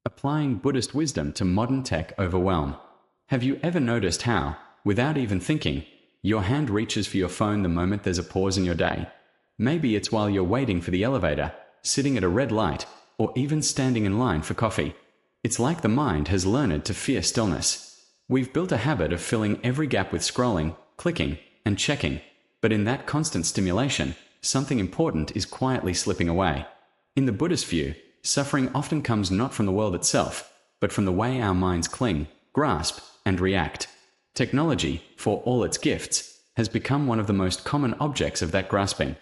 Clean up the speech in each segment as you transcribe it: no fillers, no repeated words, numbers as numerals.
Applying Buddhist wisdom to modern tech overwhelm. Have you ever noticed how, without even thinking, your hand reaches for your phone the moment there's a pause in your day? Maybe it's while you're waiting for the elevator, sitting at a red light, or even standing in line for coffee. It's like the mind has learned to fear stillness. We've built a habit of filling every gap with scrolling, clicking, and checking, but in that constant stimulation, something important is quietly slipping away. In the Buddhist view, suffering often comes not from the world itself, but from the way our minds cling, grasp, and react. Technology, for all its gifts, has become one of the most common objects of that grasping.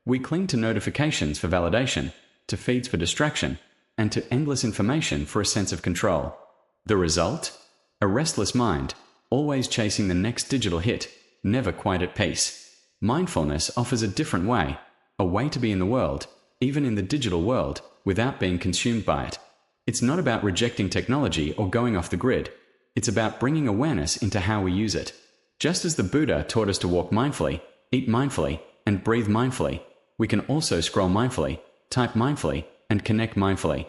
We cling to notifications for validation, to feeds for distraction, and to endless information for a sense of control. The result? A restless mind, always chasing the next digital hit, never quite at peace. Mindfulness offers a different way, a way to be in the world, even in the digital world, without being consumed by it. It's not about rejecting technology or going off the grid. It's about bringing awareness into how we use it. Just as the Buddha taught us to walk mindfully, eat mindfully, and breathe mindfully, we can also scroll mindfully, type mindfully, and connect mindfully.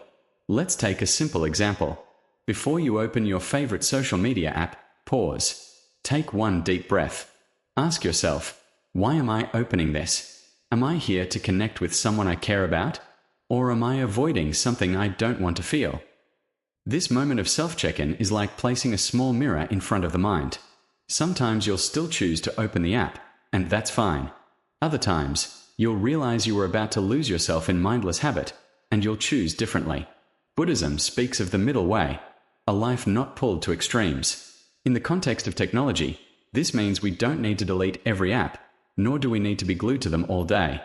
Let's take a simple example. Before you open your favorite social media app, pause. Take one deep breath. Ask yourself, why am I opening this? Am I here to connect with someone I care about? Or am I avoiding something I don't want to feel? This moment of self-check-in is like placing a small mirror in front of the mind. Sometimes you'll still choose to open the app, and that's fine. Other times, you'll realize you were about to lose yourself in mindless habit, and you'll choose differently. Buddhism speaks of the middle way, a life not pulled to extremes. In the context of technology, this means we don't need to delete every app, nor do we need to be glued to them all day.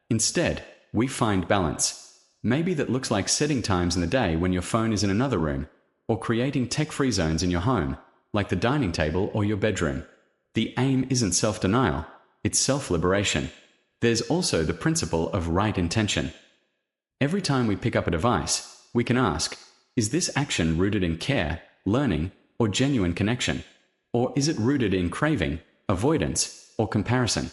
Instead, we find balance. Maybe that looks like setting times in the day when your phone is in another room, or creating tech-free zones in your home, like the dining table or your bedroom. The aim isn't self-denial, it's self-liberation. There's also the principle of right intention. Every time we pick up a device, we can ask, is this action rooted in care, learning, or genuine connection? Or is it rooted in craving, avoidance, or comparison?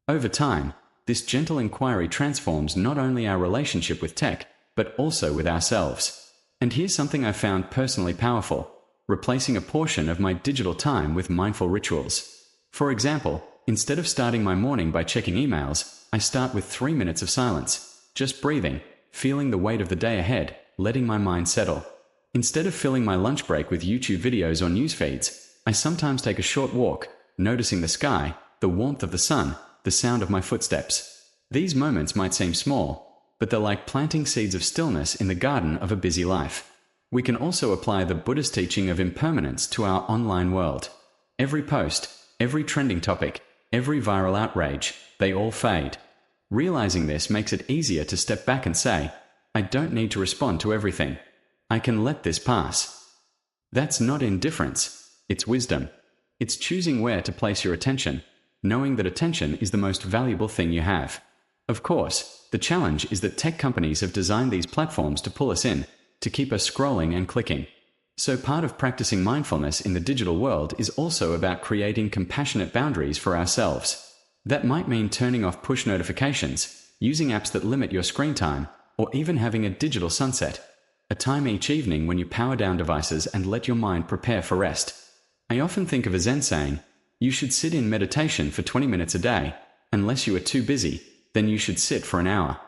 Over time, this gentle inquiry transforms not only our relationship with tech, but also with ourselves. And here's something I found personally powerful: replacing a portion of my digital time with mindful rituals. For example, instead of starting my morning by checking emails, I start with 3 minutes of silence, just breathing, feeling the weight of the day ahead, letting my mind settle. Instead of filling my lunch break with YouTube videos or news feeds, I sometimes take a short walk, noticing the sky, the warmth of the sun, the sound of my footsteps. These moments might seem small, but they're like planting seeds of stillness in the garden of a busy life. We can also apply the Buddhist teaching of impermanence to our online world. Every post, every trending topic, every viral outrage, they all fade. Realizing this makes it easier to step back and say, I don't need to respond to everything. I can let this pass. That's not indifference, it's wisdom. It's choosing where to place your attention, knowing that attention is the most valuable thing you have. Of course, the challenge is that tech companies have designed these platforms to pull us in, to keep us scrolling and clicking. So part of practicing mindfulness in the digital world is also about creating compassionate boundaries for ourselves. That might mean turning off push notifications, using apps that limit your screen time, or even having a digital sunset, a time each evening when you power down devices and let your mind prepare for rest. I often think of a Zen saying, you should sit in meditation for 20 minutes a day. Unless you are too busy, then you should sit for an hour.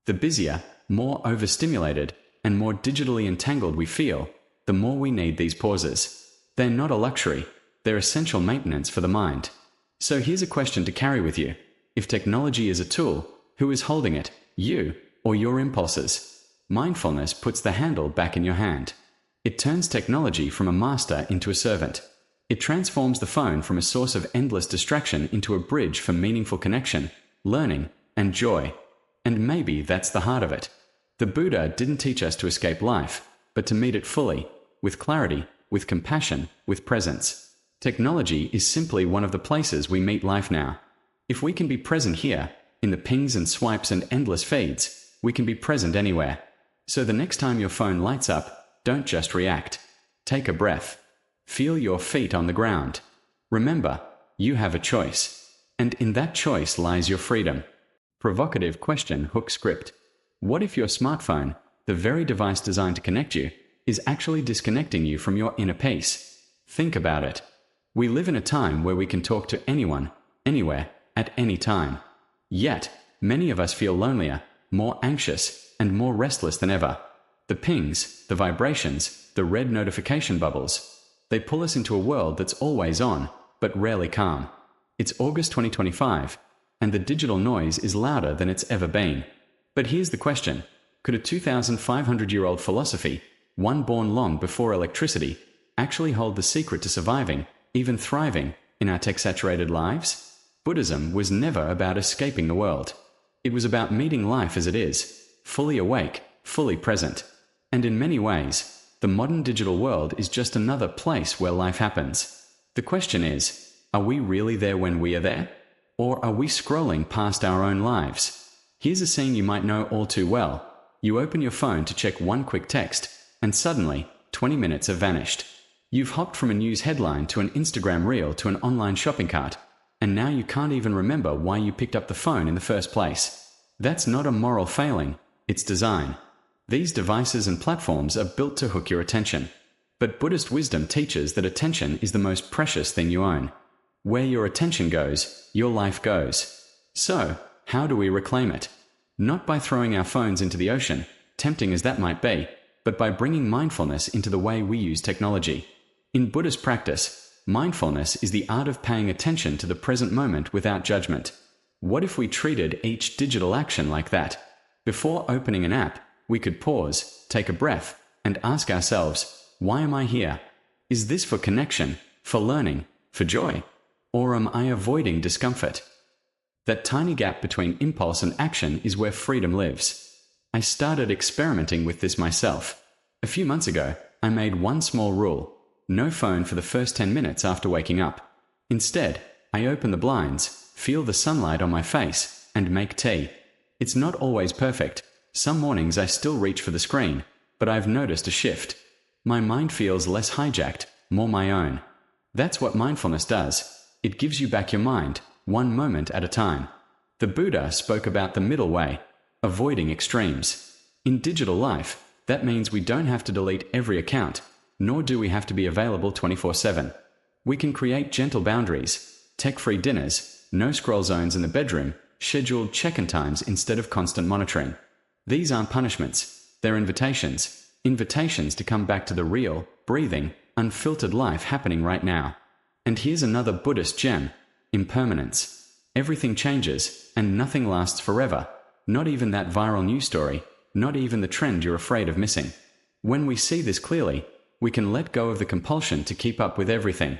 The busier, more overstimulated, and more digitally entangled we feel, the more we need these pauses. They're not a luxury, they're essential maintenance for the mind. So here's a question to carry with you. If technology is a tool, who is holding it, you or your impulses? Mindfulness puts the handle back in your hand. It turns technology from a master into a servant. It transforms the phone from a source of endless distraction into a bridge for meaningful connection, learning, and joy. And maybe that's the heart of it. The Buddha didn't teach us to escape life, but to meet it fully, with clarity, with compassion, with presence. Technology is simply one of the places we meet life now. If we can be present here, in the pings and swipes and endless feeds, we can be present anywhere. So the next time your phone lights up, don't just react. Take a breath. Feel your feet on the ground. Remember, you have a choice. And in that choice lies your freedom. Provocative question hook script. What if your smartphone, the very device designed to connect you, is actually disconnecting you from your inner peace. Think about it. We live in a time where we can talk to anyone, anywhere, at any time. Yet, many of us feel lonelier, more anxious, and more restless than ever. The pings, the vibrations, the red notification bubbles, they pull us into a world that's always on, but rarely calm. It's August 2025, and the digital noise is louder than it's ever been. But here's the question. Could a 2,500-year-old philosophy, one born long before electricity, actually hold the secret to surviving, even thriving, in our tech-saturated lives? Buddhism was never about escaping the world. It was about meeting life as it is, fully awake, fully present. And in many ways, the modern digital world is just another place where life happens. The question is, are we really there when we are there? Or are we scrolling past our own lives? Here's a scene you might know all too well. You open your phone to check one quick text, and suddenly, 20 minutes have vanished. You've hopped from a news headline to an Instagram reel to an online shopping cart, and now you can't even remember why you picked up the phone in the first place. That's not a moral failing, it's design. These devices and platforms are built to hook your attention. But Buddhist wisdom teaches that attention is the most precious thing you own. Where your attention goes, your life goes. So, how do we reclaim it? Not by throwing our phones into the ocean, tempting as that might be, but by bringing mindfulness into the way we use technology. In Buddhist practice, mindfulness is the art of paying attention to the present moment without judgment. What if we treated each digital action like that? Before opening an app, we could pause, take a breath, and ask ourselves, why am I here? Is this for connection, for learning, for joy? Or am I avoiding discomfort? That tiny gap between impulse and action is where freedom lives. I started experimenting with this myself. A few months ago, I made one small rule: no phone for the first 10 minutes after waking up. Instead, I open the blinds, feel the sunlight on my face, and make tea. It's not always perfect. Some mornings I still reach for the screen, but I've noticed a shift. My mind feels less hijacked, more my own. That's what mindfulness does. It gives you back your mind, one moment at a time. The Buddha spoke about the middle way, avoiding extremes. In digital life, that means we don't have to delete every account, nor do we have to be available 24/7. We can create gentle boundaries, tech-free dinners, no scroll zones in the bedroom, scheduled check-in times instead of constant monitoring. These aren't punishments, they're invitations. Invitations to come back to the real, breathing, unfiltered life happening right now. And here's another Buddhist gem: impermanence. Everything changes, and nothing lasts forever. Not even that viral news story, not even the trend you're afraid of missing. When we see this clearly, we can let go of the compulsion to keep up with everything.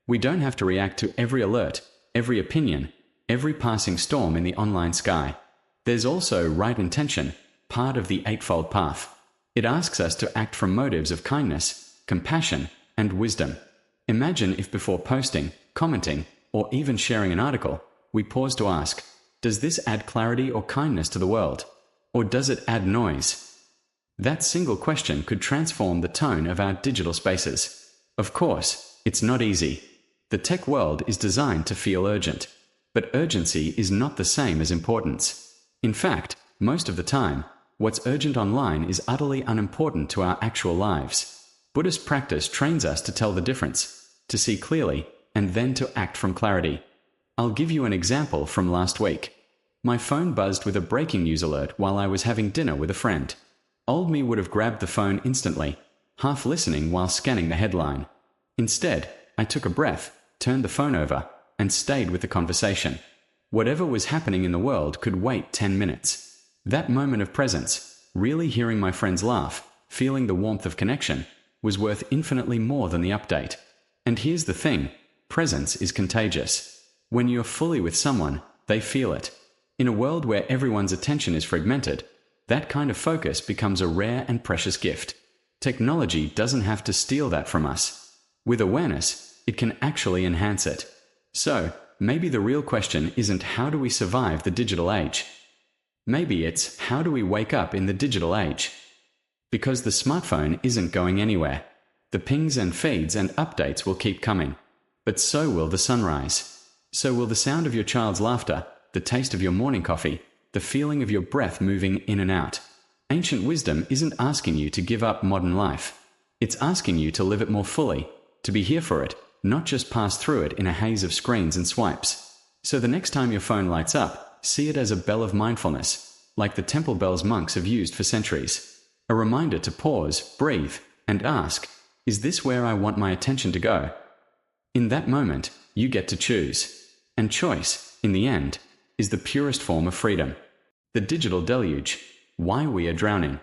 We don't have to react to every alert, every opinion, every passing storm in the online sky. There's also right intention, part of the Eightfold Path. It asks us to act from motives of kindness, compassion, and wisdom. Imagine if before posting, commenting, or even sharing an article, we pause to ask, does this add clarity or kindness to the world? Or does it add noise? That single question could transform the tone of our digital spaces. Of course, it's not easy. The tech world is designed to feel urgent. But urgency is not the same as importance. In fact, most of the time, what's urgent online is utterly unimportant to our actual lives. Buddhist practice trains us to tell the difference, to see clearly, and then to act from clarity. I'll give you an example from last week. My phone buzzed with a breaking news alert while I was having dinner with a friend. Old me would have grabbed the phone instantly, half listening while scanning the headline. Instead, I took a breath, turned the phone over, and stayed with the conversation. Whatever was happening in the world could wait 10 minutes. That moment of presence, really hearing my friends laugh, feeling the warmth of connection, was worth infinitely more than the update. And here's the thing, presence is contagious. When you're fully with someone, they feel it. In a world where everyone's attention is fragmented, that kind of focus becomes a rare and precious gift. Technology doesn't have to steal that from us. With awareness, it can actually enhance it. So, maybe the real question isn't how do we survive the digital age? Maybe it's how do we wake up in the digital age? Because the smartphone isn't going anywhere. The pings and feeds and updates will keep coming. But so will the sunrise. So will the sound of your child's laughter, the taste of your morning coffee, the feeling of your breath moving in and out. Ancient wisdom isn't asking you to give up modern life. It's asking you to live it more fully, to be here for it, not just pass through it in a haze of screens and swipes. So the next time your phone lights up, see it as a bell of mindfulness, like the temple bells monks have used for centuries. A reminder to pause, breathe, and ask, is this where I want my attention to go? In that moment, you get to choose. And choice, in the end, is the purest form of freedom. The digital deluge. Why we are drowning.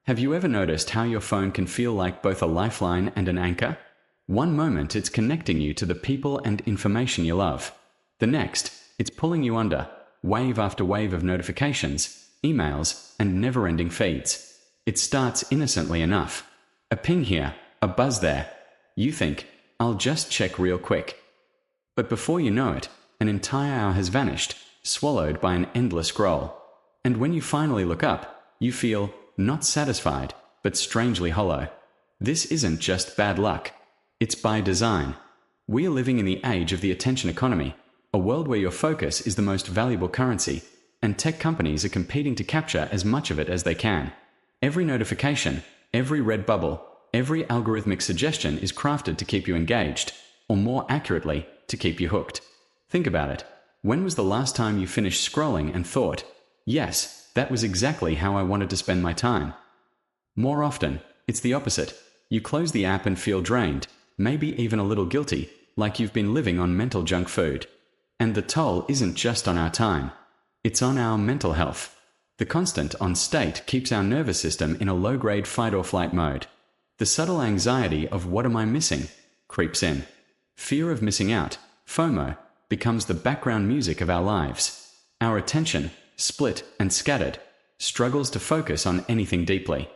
Have you ever noticed how your phone can feel like both a lifeline and an anchor? One moment it's connecting you to the people and information you love. The next, it's pulling you under, wave after wave of notifications, emails, and never-ending feeds. It starts innocently enough. A ping here, a buzz there. You think, I'll just check real quick. But before you know it, an entire hour has vanished, swallowed by an endless scroll. And when you finally look up, you feel, not satisfied, but strangely hollow. This isn't just bad luck. It's by design. We are living in the age of the attention economy, a world where your focus is the most valuable currency, and tech companies are competing to capture as much of it as they can. Every notification, every red bubble, every algorithmic suggestion is crafted to keep you engaged, or more accurately, to keep you hooked. Think about it. When was the last time you finished scrolling and thought, yes, that was exactly how I wanted to spend my time? More often, it's the opposite. You close the app and feel drained, maybe even a little guilty, like you've been living on mental junk food. And the toll isn't just on our time. It's on our mental health. The constant on state keeps our nervous system in a low-grade fight-or-flight mode. The subtle anxiety of what am I missing creeps in. Fear of missing out, FOMO, becomes the background music of our lives. Our attention, split and scattered, struggles to focus on anything deeply.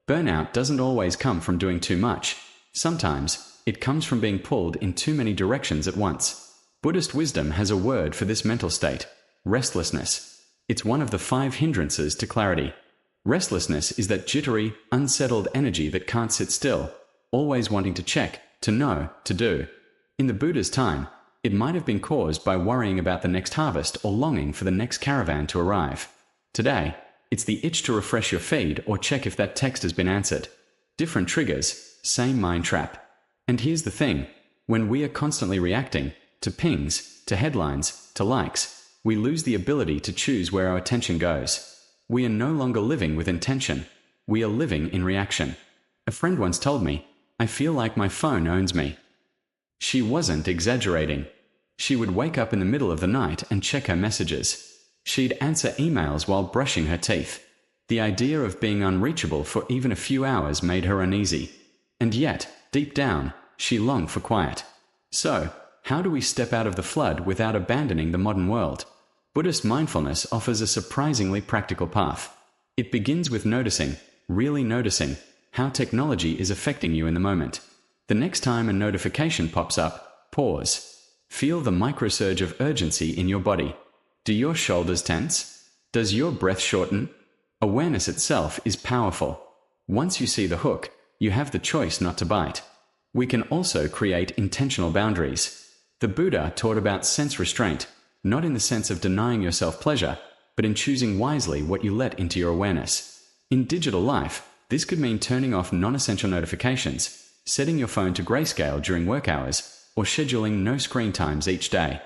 Burnout doesn't always come from doing too much. Sometimes, it comes from being pulled in too many directions at once. Buddhist wisdom has a word for this mental state: restlessness. It's one of the 5 hindrances to clarity. Restlessness is that jittery, unsettled energy that can't sit still, always wanting to check, to know, to do. In the Buddha's time, it might have been caused by worrying about the next harvest or longing for the next caravan to arrive. Today, it's the itch to refresh your feed or check if that text has been answered. Different triggers, same mind trap. And here's the thing, when we are constantly reacting to pings, to headlines, to likes, we lose the ability to choose where our attention goes. We are no longer living with intention. We are living in reaction. A friend once told me, I feel like my phone owns me. She wasn't exaggerating. She would wake up in the middle of the night and check her messages. She'd answer emails while brushing her teeth. The idea of being unreachable for even a few hours made her uneasy. And yet, deep down, she longed for quiet. So, how do we step out of the flood without abandoning the modern world? Buddhist mindfulness offers a surprisingly practical path. It begins with noticing, really noticing, how technology is affecting you in the moment. The next time a notification pops up, pause. Feel the microsurge of urgency in your body. Do your shoulders tense? Does your breath shorten? Awareness itself is powerful. Once you see the hook, you have the choice not to bite. We can also create intentional boundaries. The Buddha taught about sense restraint, not in the sense of denying yourself pleasure, but in choosing wisely what you let into your awareness. In digital life, this could mean turning off non-essential notifications, setting your phone to grayscale during work hours, or scheduling no screen times each day.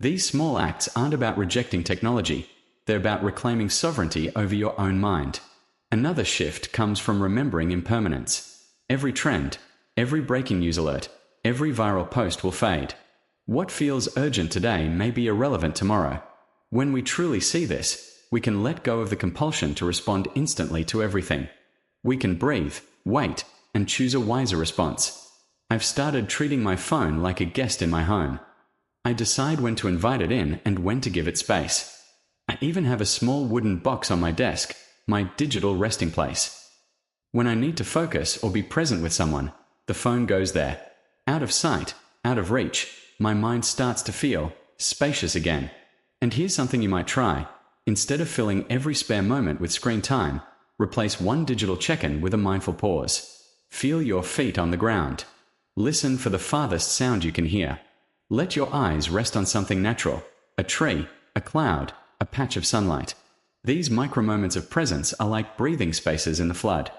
These small acts aren't about rejecting technology, they're about reclaiming sovereignty over your own mind. Another shift comes from remembering impermanence. Every trend, every breaking news alert, every viral post will fade. What feels urgent today may be irrelevant tomorrow. When we truly see this, we can let go of the compulsion to respond instantly to everything. We can breathe, wait, and choose a wiser response. I've started treating my phone like a guest in my home. I decide when to invite it in and when to give it space. I even have a small wooden box on my desk, my digital resting place. When I need to focus or be present with someone, the phone goes there. Out of sight, out of reach, my mind starts to feel spacious again. And here's something you might try. Instead of filling every spare moment with screen time, replace one digital check-in with a mindful pause. Feel your feet on the ground. Listen for the farthest sound you can hear. Let your eyes rest on something natural, a tree, a cloud, a patch of sunlight. These micro moments of presence are like breathing spaces in the flood.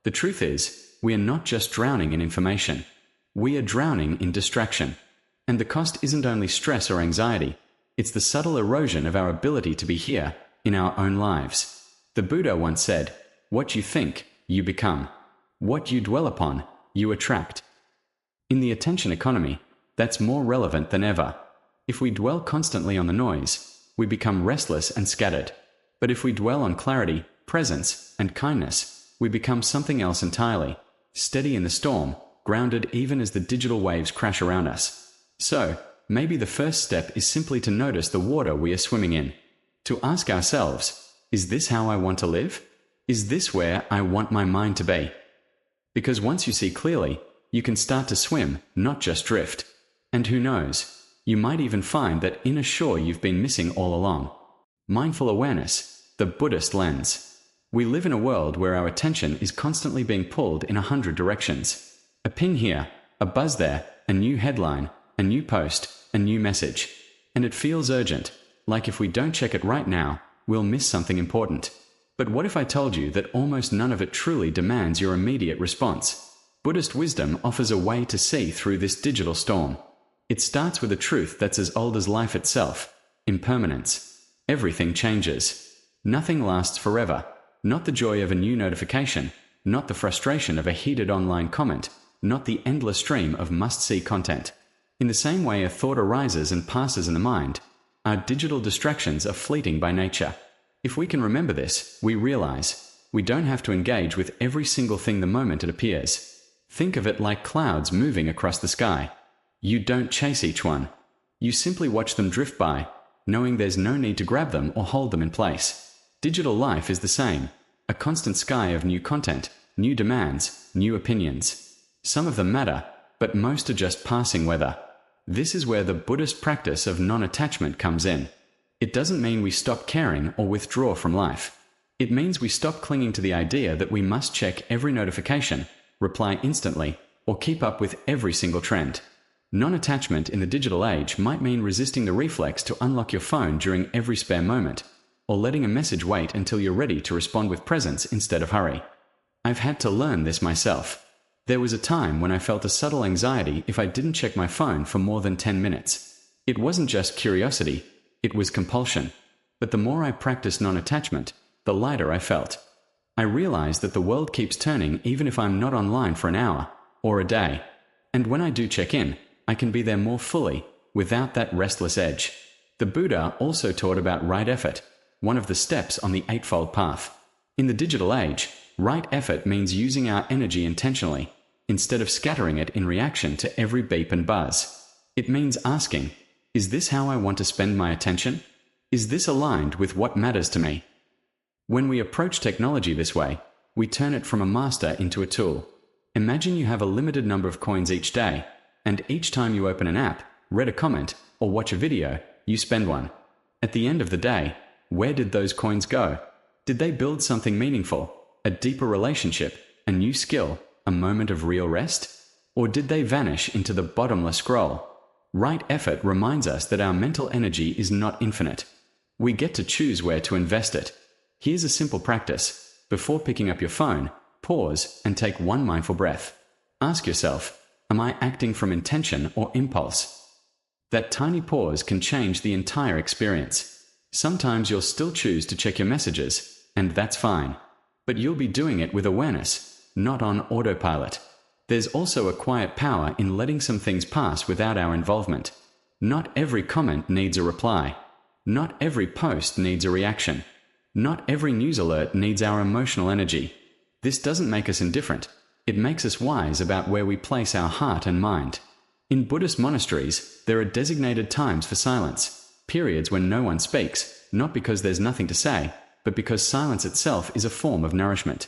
The truth is, we are not just drowning in information. We are drowning in distraction. And the cost isn't only stress or anxiety, it's the subtle erosion of our ability to be here in our own lives. The Buddha once said, "What you think, you become. What you dwell upon, you attract." In the attention economy, that's more relevant than ever. If we dwell constantly on the noise, we become restless and scattered. But if we dwell on clarity, presence, and kindness, we become something else entirely, steady in the storm, grounded even as the digital waves crash around us. So, maybe the first step is simply to notice the water we are swimming in. To ask ourselves, is this how I want to live? Is this where I want my mind to be? Because once you see clearly, you can start to swim, not just drift. And who knows, you might even find that inner shore you've been missing all along. Mindful awareness, the Buddhist lens. We live in a world where our attention is constantly being pulled in 100 directions. A ping here, a buzz there, a new headline, a new post, a new message. And it feels urgent, like if we don't check it right now, we'll miss something important. But what if I told you that almost none of it truly demands your immediate response? Buddhist wisdom offers a way to see through this digital storm. It starts with a truth that's as old as life itself: impermanence. Everything changes. Nothing lasts forever. Not the joy of a new notification, not the frustration of a heated online comment, not the endless stream of must-see content. In the same way a thought arises and passes in the mind, our digital distractions are fleeting by nature. If we can remember this, we realize we don't have to engage with every single thing the moment it appears. Think of it like clouds moving across the sky. You don't chase each one. You simply watch them drift by, knowing there's no need to grab them or hold them in place. Digital life is the same, a constant sky of new content, new demands, new opinions. Some of them matter, but most are just passing weather. This is where the Buddhist practice of non-attachment comes in. It doesn't mean we stop caring or withdraw from life. It means we stop clinging to the idea that we must check every notification, reply instantly, or keep up with every single trend. Non-attachment in the digital age might mean resisting the reflex to unlock your phone during every spare moment, or letting a message wait until you're ready to respond with presence instead of hurry. I've had to learn this myself. There was a time when I felt a subtle anxiety if I didn't check my phone for more than 10 minutes. It wasn't just curiosity, it was compulsion. But the more I practiced non-attachment, the lighter I felt. I realized that the world keeps turning even if I'm not online for an hour or a day. And when I do check in, I can be there more fully, without that restless edge. The Buddha also taught about right effort, one of the steps on the Eightfold Path. In the digital age, right effort means using our energy intentionally, instead of scattering it in reaction to every beep and buzz. It means asking, is this how I want to spend my attention? Is this aligned with what matters to me? When we approach technology this way, we turn it from a master into a tool. Imagine you have a limited number of coins each day, and each time you open an app, read a comment, or watch a video, you spend one. At the end of the day, where did those coins go? Did they build something meaningful, a deeper relationship, a new skill, a moment of real rest? Or did they vanish into the bottomless scroll? Right effort reminds us that our mental energy is not infinite. We get to choose where to invest it. Here's a simple practice. Before picking up your phone, pause and take one mindful breath. Ask yourself, am I acting from intention or impulse? That tiny pause can change the entire experience. Sometimes you'll still choose to check your messages, and that's fine. But you'll be doing it with awareness, not on autopilot. There's also a quiet power in letting some things pass without our involvement. Not every comment needs a reply. Not every post needs a reaction. Not every news alert needs our emotional energy. This doesn't make us indifferent. It makes us wise about where we place our heart and mind. In Buddhist monasteries, there are designated times for silence, periods when no one speaks, not because there's nothing to say, but because silence itself is a form of nourishment.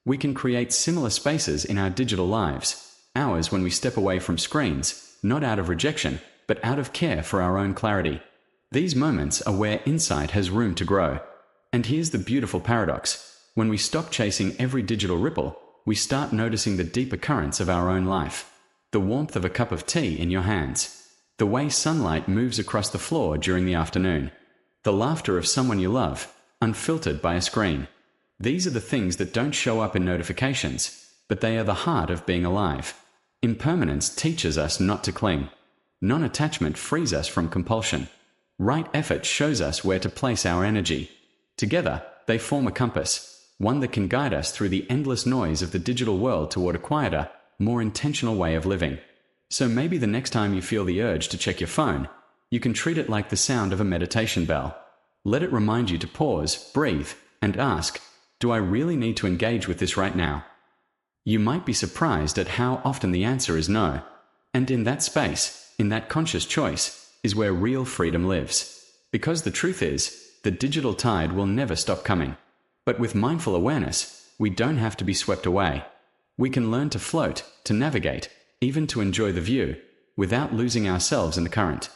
We can create similar spaces in our digital lives, hours when we step away from screens, not out of rejection, but out of care for our own clarity. These moments are where insight has room to grow. And here's the beautiful paradox. When we stop chasing every digital ripple, we start noticing the deeper currents of our own life. The warmth of a cup of tea in your hands. The way sunlight moves across the floor during the afternoon. The laughter of someone you love. unfiltered by a screen. These are the things that don't show up in notifications, but they are the heart of being alive. Impermanence teaches us not to cling. Non-attachment frees us from compulsion. Right effort shows us where to place our energy. Together, they form a compass, one that can guide us through the endless noise of the digital world toward a quieter, more intentional way of living. So maybe the next time you feel the urge to check your phone, you can treat it like the sound of a meditation bell. Let it remind you to pause, breathe, and ask, do I really need to engage with this right now? You might be surprised at how often the answer is no. And in that space, in that conscious choice, is where real freedom lives. Because the truth is, the digital tide will never stop coming. But with mindful awareness, we don't have to be swept away. We can learn to float, to navigate, even to enjoy the view, without losing ourselves in the current.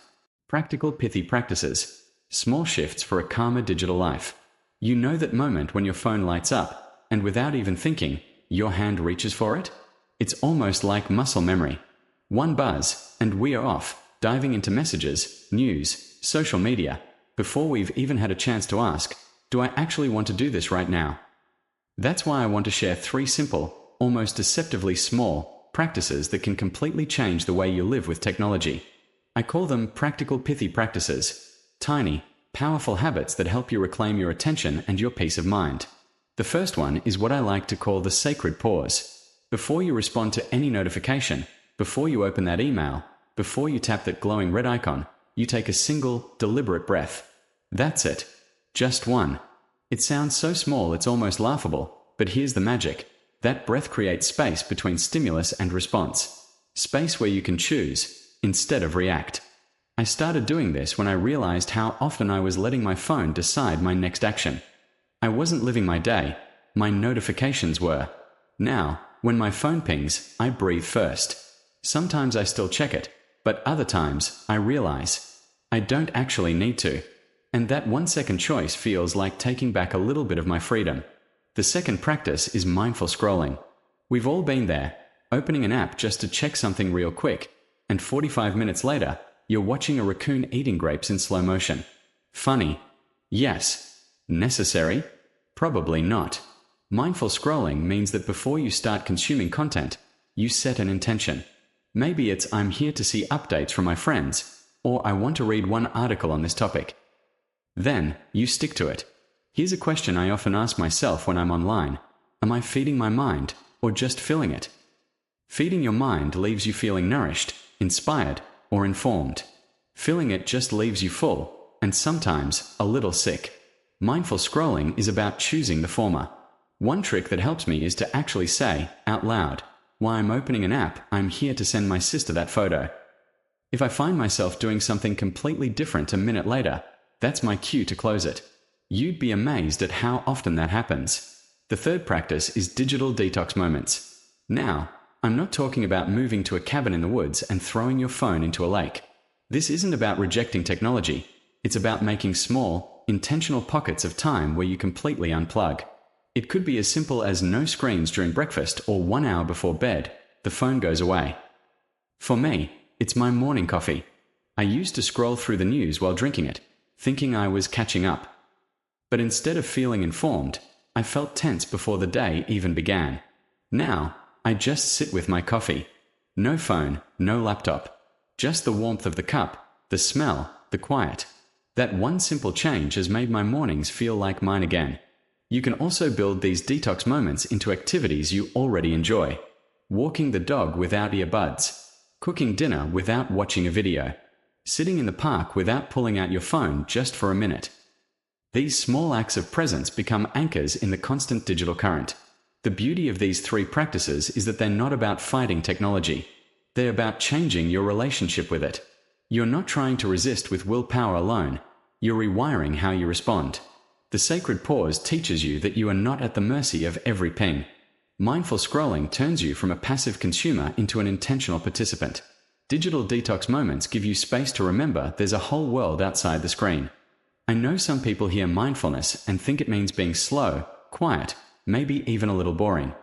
Practical pithy practices. Small shifts for a calmer digital life. You know that moment when your phone lights up, and without even thinking, your hand reaches for it? It's almost like muscle memory. One buzz, and we are off, diving into messages, news, social media, before we've even had a chance to ask, do I actually want to do this right now? That's why I want to share 3 simple, almost deceptively small, practices that can completely change the way you live with technology. I call them practical pithy practices. Tiny, powerful habits that help you reclaim your attention and your peace of mind. The first one is what I like to call the sacred pause. Before you respond to any notification, before you open that email, before you tap that glowing red icon, you take a single, deliberate breath. That's it. Just one. It sounds so small it's almost laughable, but here's the magic. That breath creates space between stimulus and response. Space where you can choose, instead of react. I started doing this when I realized how often I was letting my phone decide my next action. I wasn't living my day, my notifications were. Now, when my phone pings, I breathe first. Sometimes I still check it, but other times, I realize I don't actually need to. And that 1-second choice feels like taking back a little bit of my freedom. The second practice is mindful scrolling. We've all been there, opening an app just to check something real quick, and 45 minutes later, you're watching a raccoon eating grapes in slow motion. Funny? Yes. Necessary? Probably not. Mindful scrolling means that before you start consuming content, you set an intention. Maybe it's I'm here to see updates from my friends, or I want to read one article on this topic. Then, you stick to it. Here's a question I often ask myself when I'm online. Am I feeding my mind, or just filling it? Feeding your mind leaves you feeling nourished, inspired, or informed. Filling it just leaves you full, and sometimes a little sick. Mindful scrolling is about choosing the former. One trick that helps me is to actually say, out loud, while I'm opening an app, I'm here to send my sister that photo. If I find myself doing something completely different a minute later, that's my cue to close it. You'd be amazed at how often that happens. The third practice is digital detox moments. Now, I'm not talking about moving to a cabin in the woods and throwing your phone into a lake. This isn't about rejecting technology. It's about making small, intentional pockets of time where you completely unplug. It could be as simple as no screens during breakfast or 1 hour before bed. The phone goes away. For me, it's my morning coffee. I used to scroll through the news while drinking it, thinking I was catching up. But instead of feeling informed, I felt tense before the day even began. Now, I just sit with my coffee. No phone, no laptop. Just the warmth of the cup, the smell, the quiet. That one simple change has made my mornings feel like mine again. You can also build these detox moments into activities you already enjoy. Walking the dog without earbuds. Cooking dinner without watching a video. Sitting in the park without pulling out your phone just for a minute. These small acts of presence become anchors in the constant digital current. The beauty of these 3 practices is that they're not about fighting technology. They're about changing your relationship with it. You're not trying to resist with willpower alone. You're rewiring how you respond. The sacred pause teaches you that you are not at the mercy of every ping. Mindful scrolling turns you from a passive consumer into an intentional participant. Digital detox moments give you space to remember there's a whole world outside the screen. I know some people hear mindfulness and think it means being slow, quiet, maybe even a little boring.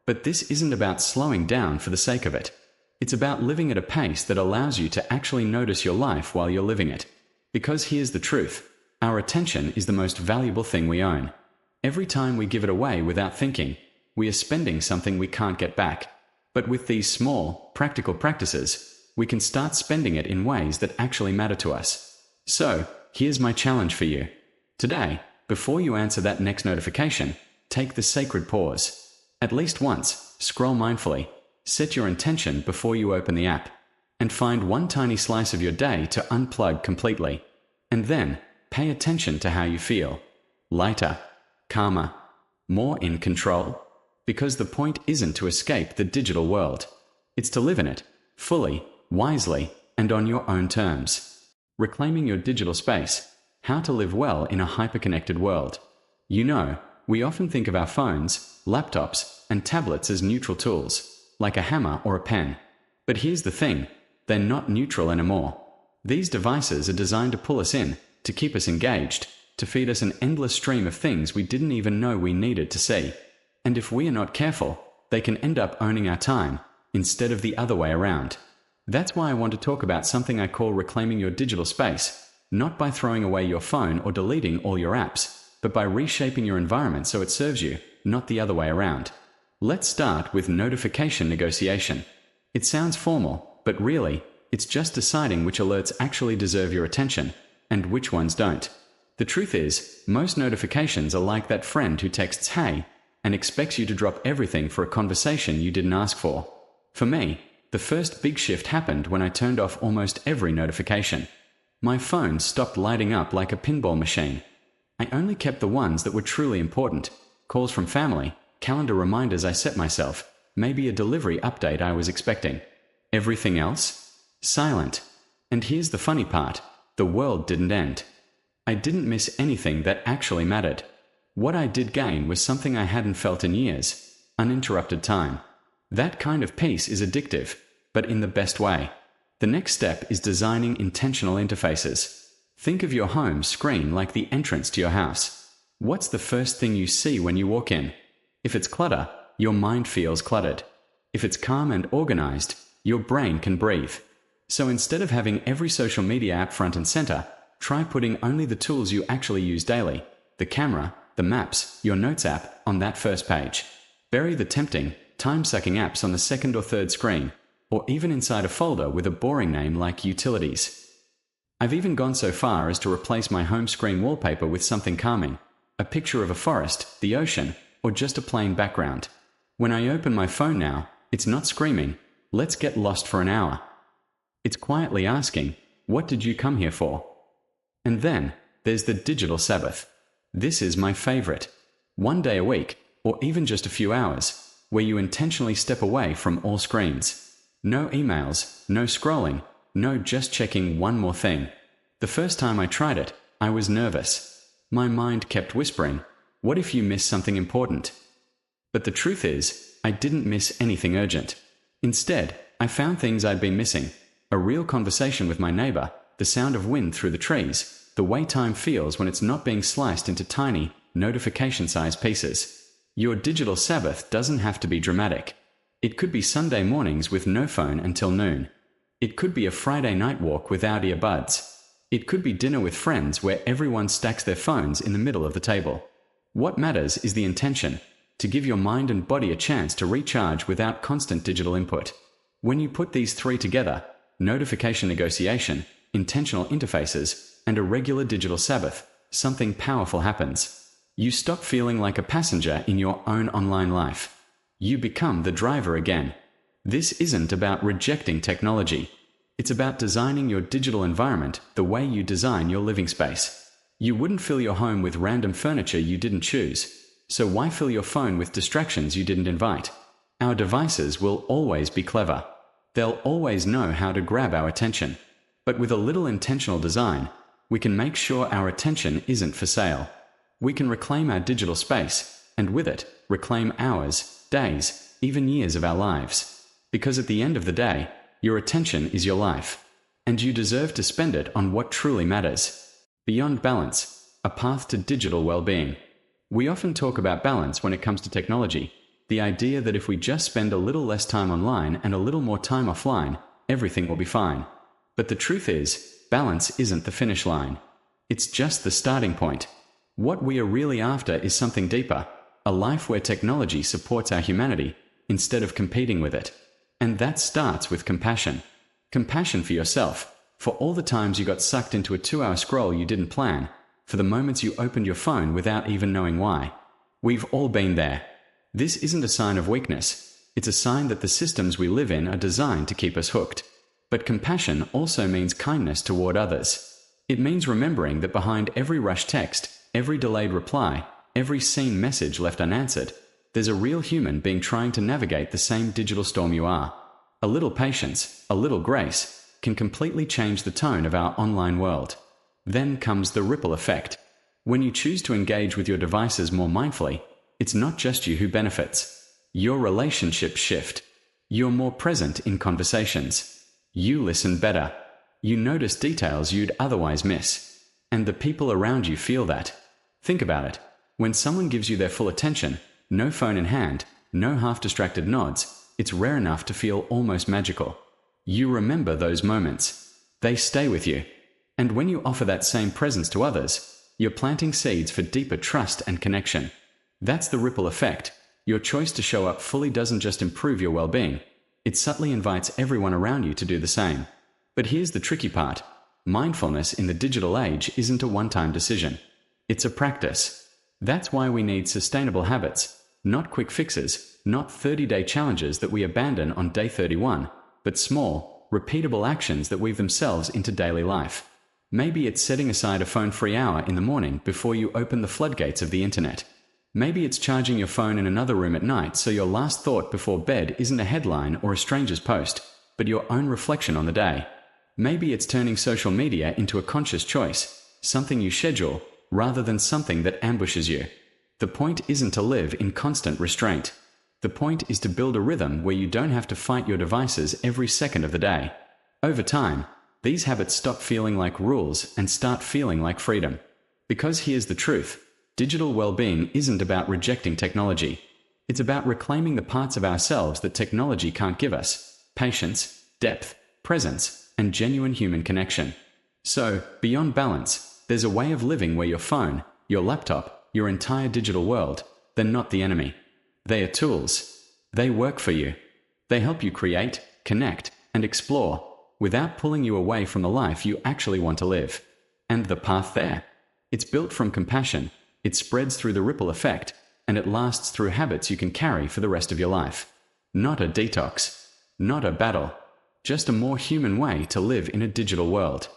But this isn't about slowing down for the sake of it. It's about living at a pace that allows you to actually notice your life while you're living it. Because here's the truth. Our attention is the most valuable thing we own. Every time we give it away without thinking, we are spending something we can't get back. But with these small, practical practices, we can start spending it in ways that actually matter to us. So, here's my challenge for you. Today, before you answer that next notification, take the sacred pause. At least once, scroll mindfully, set your intention before you open the app, and find one tiny slice of your day to unplug completely. And then, pay attention to how you feel. Lighter, calmer, more in control. Because the point isn't to escape the digital world. It's to live in it, fully, wisely, and on your own terms. Reclaiming your digital space. How to live well in a hyper-connected world. You know, we often think of our phones, laptops, and tablets as neutral tools, like a hammer or a pen. But here's the thing, they're not neutral anymore. These devices are designed to pull us in, to keep us engaged, to feed us an endless stream of things we didn't even know we needed to see. And if we are not careful, they can end up owning our time, instead of the other way around. That's why I want to talk about something I call reclaiming your digital space, not by throwing away your phone or deleting all your apps, but by reshaping your environment so it serves you, not the other way around. Let's start with notification negotiation. It sounds formal, but really, it's just deciding which alerts actually deserve your attention, and which ones don't. The truth is, most notifications are like that friend who texts "Hey," and expects you to drop everything for a conversation you didn't ask for. For me, the first big shift happened when I turned off almost every notification. My phone stopped lighting up like a pinball machine. I only kept the ones that were truly important, calls from family, calendar reminders I set myself, maybe a delivery update I was expecting. Everything else? Silent. And here's the funny part, the world didn't end. I didn't miss anything that actually mattered. What I did gain was something I hadn't felt in years, uninterrupted time. That kind of peace is addictive, but in the best way. The next step is designing intentional interfaces. Think of your home screen like the entrance to your house. What's the first thing you see when you walk in? If it's clutter, your mind feels cluttered. If it's calm and organized, your brain can breathe. So instead of having every social media app front and center, try putting only the tools you actually use daily, the camera, the maps, your notes app, on that first page. Bury the tempting, time-sucking apps on the second or third screen, or even inside a folder with a boring name like Utilities. I've even gone so far as to replace my home screen wallpaper with something calming, a picture of a forest, the ocean, or just a plain background. When I open my phone now, it's not screaming, "Let's get lost for an hour." It's quietly asking, "What did you come here for?" And then, there's the digital Sabbath. This is my favorite. One day a week, or even just a few hours, where you intentionally step away from all screens. No emails, no scrolling, no just checking one more thing. The first time I tried it, I was nervous. My mind kept whispering, "What if you miss something important?" But the truth is, I didn't miss anything urgent. Instead, I found things I'd been missing. A real conversation with my neighbor, the sound of wind through the trees, the way time feels when it's not being sliced into tiny, notification-sized pieces. Your digital Sabbath doesn't have to be dramatic. It could be Sunday mornings with no phone until noon. It could be a Friday night walk without earbuds. It could be dinner with friends where everyone stacks their phones in the middle of the table. What matters is the intention, to give your mind and body a chance to recharge without constant digital input. When you put these three together, notification negotiation, intentional interfaces, and a regular digital Sabbath, something powerful happens. You stop feeling like a passenger in your own online life. You become the driver again. This isn't about rejecting technology. It's about designing your digital environment the way you design your living space. You wouldn't fill your home with random furniture you didn't choose, so why fill your phone with distractions you didn't invite? Our devices will always be clever. They'll always know how to grab our attention. But with a little intentional design, we can make sure our attention isn't for sale. We can reclaim our digital space, and with it, reclaim hours, days, even years of our lives. Because at the end of the day, your attention is your life, and you deserve to spend it on what truly matters. Beyond balance, a path to digital well-being. We often talk about balance when it comes to technology, the idea that if we just spend a little less time online and a little more time offline, everything will be fine. But the truth is, balance isn't the finish line. It's just the starting point. What we are really after is something deeper, a life where technology supports our humanity instead of competing with it. And that starts with compassion. Compassion for yourself, for all the times you got sucked into a 2-hour scroll you didn't plan, for the moments you opened your phone without even knowing why. We've all been there. This isn't a sign of weakness. It's a sign that the systems we live in are designed to keep us hooked. But compassion also means kindness toward others. It means remembering that behind every rushed text, every delayed reply, every seen message left unanswered, there's a real human being trying to navigate the same digital storm you are. A little patience, a little grace, can completely change the tone of our online world. Then comes the ripple effect. When you choose to engage with your devices more mindfully, it's not just you who benefits. Your relationships shift. You're more present in conversations. You listen better. You notice details you'd otherwise miss. And the people around you feel that. Think about it. When someone gives you their full attention, no phone in hand, no half-distracted nods, it's rare enough to feel almost magical. You remember those moments. They stay with you. And when you offer that same presence to others, you're planting seeds for deeper trust and connection. That's the ripple effect. Your choice to show up fully doesn't just improve your well-being. It subtly invites everyone around you to do the same. But here's the tricky part. Mindfulness in the digital age isn't a one-time decision. It's a practice. That's why we need sustainable habits, not quick fixes, not 30-day challenges that we abandon on day 31, but small, repeatable actions that weave themselves into daily life. Maybe it's setting aside a phone-free hour in the morning before you open the floodgates of the internet. Maybe it's charging your phone in another room at night so your last thought before bed isn't a headline or a stranger's post, but your own reflection on the day. Maybe it's turning social media into a conscious choice, something you schedule, rather than something that ambushes you. The point isn't to live in constant restraint. The point is to build a rhythm where you don't have to fight your devices every second of the day. Over time, these habits stop feeling like rules and start feeling like freedom. Because here's the truth. Digital well-being isn't about rejecting technology. It's about reclaiming the parts of ourselves that technology can't give us: patience, depth, presence, and genuine human connection. So, beyond balance, there's a way of living where your phone, your laptop, your entire digital world, they're not the enemy. They are tools. They work for you. They help you create, connect, and explore, without pulling you away from the life you actually want to live. And the path there? It's built from compassion. It spreads through the ripple effect, and it lasts through habits you can carry for the rest of your life. Not a detox. Not a battle. Just a more human way to live in a digital world.